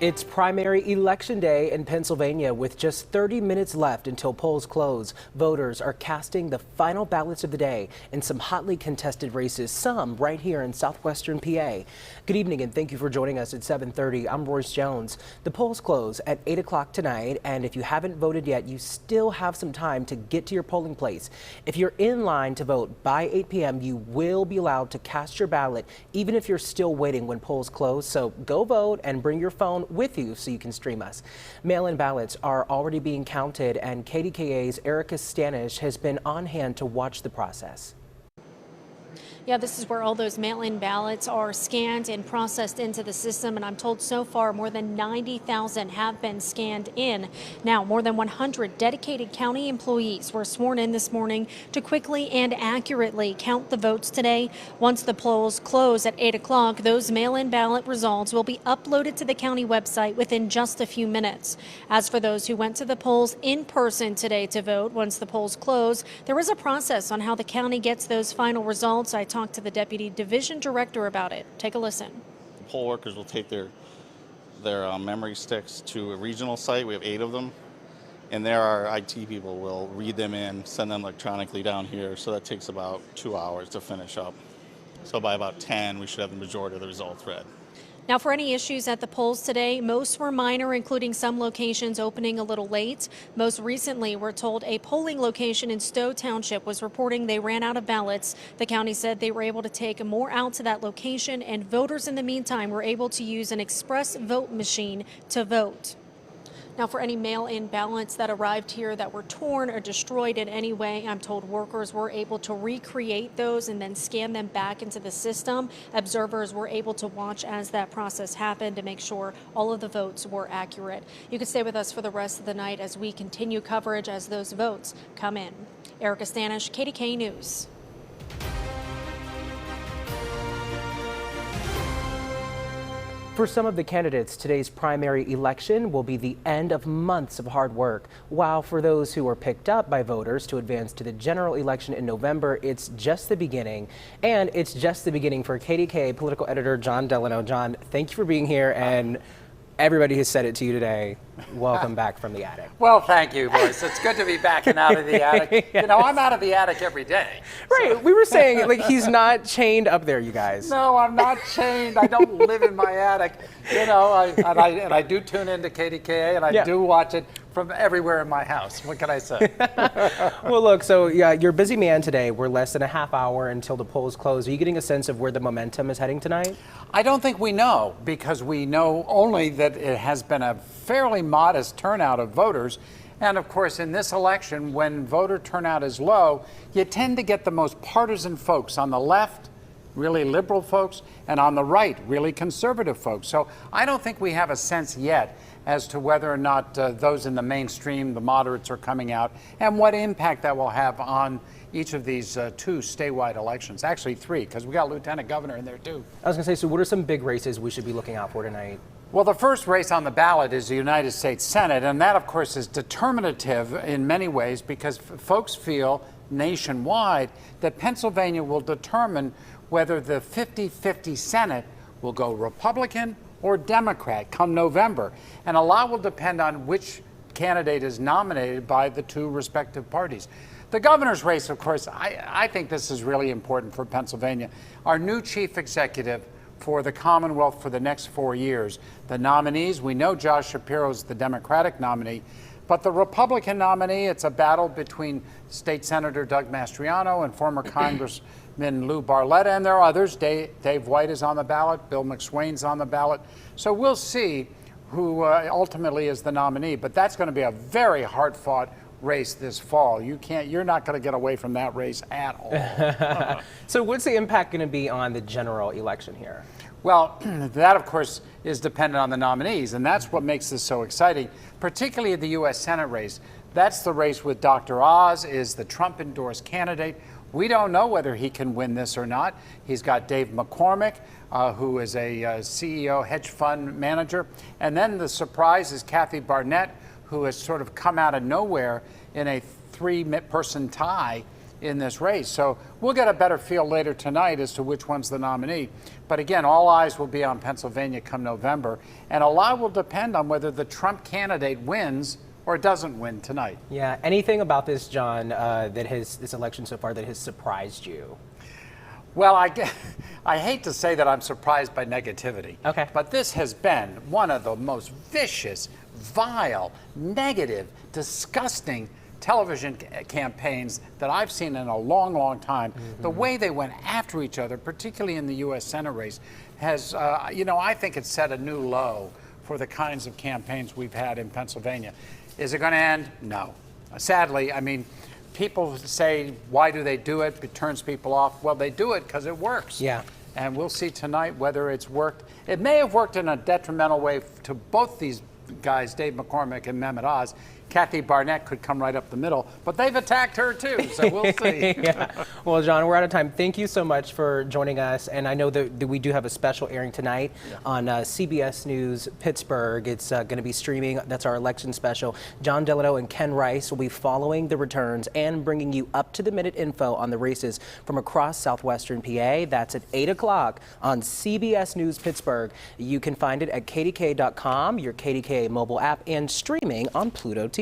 It's primary election day in Pennsylvania with just 30 minutes left until polls close. Voters are casting the final ballots of the day in some hotly contested races, some right here in southwestern PA. Good evening and thank you for joining us at 7:30. I'm Royce Jones. The polls close at 8 o'clock tonight, and if you haven't voted yet, you still have some time to get to your polling place. If you're in line to vote by 8 p.m., you will be allowed to cast your ballot even if you're still waiting when polls close. So go vote and bring your phone with you so you can stream us. Mail-in ballots are already being counted, and KDKA's Erica Stanish has been on hand to watch the process. Yeah, this is where all those mail-in ballots are scanned and processed into the system, and I'm told so far more than 90,000 have been scanned in. Now, more than 100 dedicated county employees were sworn in this morning to quickly and accurately count the votes today. Once the polls close at 8 o'clock, those mail-in ballot results will be uploaded to the county website within just a few minutes. As for those who went to the polls in person today to vote, once the polls close, there is a process on how the county gets those final results. I talked to the deputy division director about it. Take a listen. Poll workers will take their memory sticks to a regional site. We have 8 of them, and there our IT people will read them in, send them electronically down here. So that takes about 2 hours to finish up. So by about 10, we should have the majority of the results read. Now, for any issues at the polls today, most were minor, including some locations opening a little late. Most recently, we're told a polling location in Stowe Township was reporting they ran out of ballots. The county said they were able to take more out to that location, and voters in the meantime were able to use an express vote machine to vote. Now, for any mail-in ballots that arrived here that were torn or destroyed in any way, I'm told workers were able to recreate those and then scan them back into the system. Observers were able to watch as that process happened to make sure all of the votes were accurate. You can stay with us for the rest of the night as we continue coverage as those votes come in. Erica Stanish, KDKA News. For some of the candidates, today's primary election will be the end of months of hard work. While for those who are picked up by voters to advance to the general election in November, it's just the beginning. And it's just the beginning for KDKA political editor John Delano. John, thank you for being here, and everybody has said it to you today. Welcome back from the attic. Well, thank you, Royce. It's good to be back and out of the attic. Yes. You know, I'm out of the attic every day. Right. So. We were saying, like, he's not chained up there, you guys. No, I'm not chained. I don't live in my attic. You know, I do tune into KDKA, and I do watch it from everywhere in my house. What can I say? Well, look, so yeah, you're a busy man today. We're less than a half hour until the polls close. Are you getting a sense of where the momentum is heading tonight? I don't think we know, because we know only that it has been a fairly modest turnout of voters. And of course, in this election, when voter turnout is low, you tend to get the most partisan folks on the left, really liberal folks, and on the right, really conservative folks. So I don't think we have a sense yet as to whether or not those in the mainstream, the moderates, are coming out, and what impact that will have on each of these 2 statewide elections. Actually 3, because we got lieutenant governor in there too. I was going to say, so what are some big races we should be looking out for tonight? Well, the first race on the ballot is the United States Senate, and that, of course, is determinative in many ways, because folks feel nationwide that Pennsylvania will determine whether the 50-50 Senate will go Republican or Democrat come November. And a lot will depend on which candidate is nominated by the 2 respective parties. The governor's race, of course, I think this is really important for Pennsylvania. Our new chief executive for the Commonwealth for the next 4 years. The nominees, we know Josh Shapiro is the Democratic nominee, but the Republican nominee, it's a battle between State Senator Doug Mastriano and former Congressman Lou Barletta, and there are others. Dave White is on the ballot, Bill McSwain's on the ballot. So we'll see who ultimately is the nominee, but that's going to be a very hard-fought race this fall. You're not going to get away from that race at all. So what's the impact going to be on the general election here? Well, that of course is dependent on the nominees, and that's what makes this so exciting, particularly the U.S. Senate race. That's the race with Dr. Oz is the Trump-endorsed candidate. We don't know whether he can win this or not. He's got Dave McCormick, who is a CEO, hedge fund manager. And then the surprise is Kathy Barnett, who has sort of come out of nowhere in a 3-person tie in this race. So we'll get a better feel later tonight as to which one's the nominee. But again, all eyes will be on Pennsylvania come November, and a lot will depend on whether the Trump candidate wins or doesn't win tonight. Yeah, anything about this, John, this election so far that has surprised you? Well, I hate to say that I'm surprised by negativity. Okay. But this has been one of the most vicious, vile, negative, disgusting television campaigns that I've seen in a long, long time. The way they went after each other, particularly in the U.S. Senate race, has, I think it's set a new low for the kinds of campaigns we've had in Pennsylvania. Is it going to end? No. Sadly, I mean, people say, why do they do it? It turns people off. Well, they do it because it works. Yeah. And we'll see tonight whether it's worked. It may have worked in a detrimental way to both these guys, Dave McCormick and Mehmet Oz. Kathy Barnett could come right up the middle, but they've attacked her too, so we'll see. Yeah. Well, John, we're out of time. Thank you so much for joining us. And I know that we do have a special airing tonight on CBS News Pittsburgh. It's going to be streaming. That's our election special. John Delano and Ken Rice will be following the returns and bringing you up-to-the-minute info on the races from across southwestern PA. That's at 8 o'clock on CBS News Pittsburgh. You can find it at KDKA.com, your KDKA mobile app, and streaming on Pluto TV.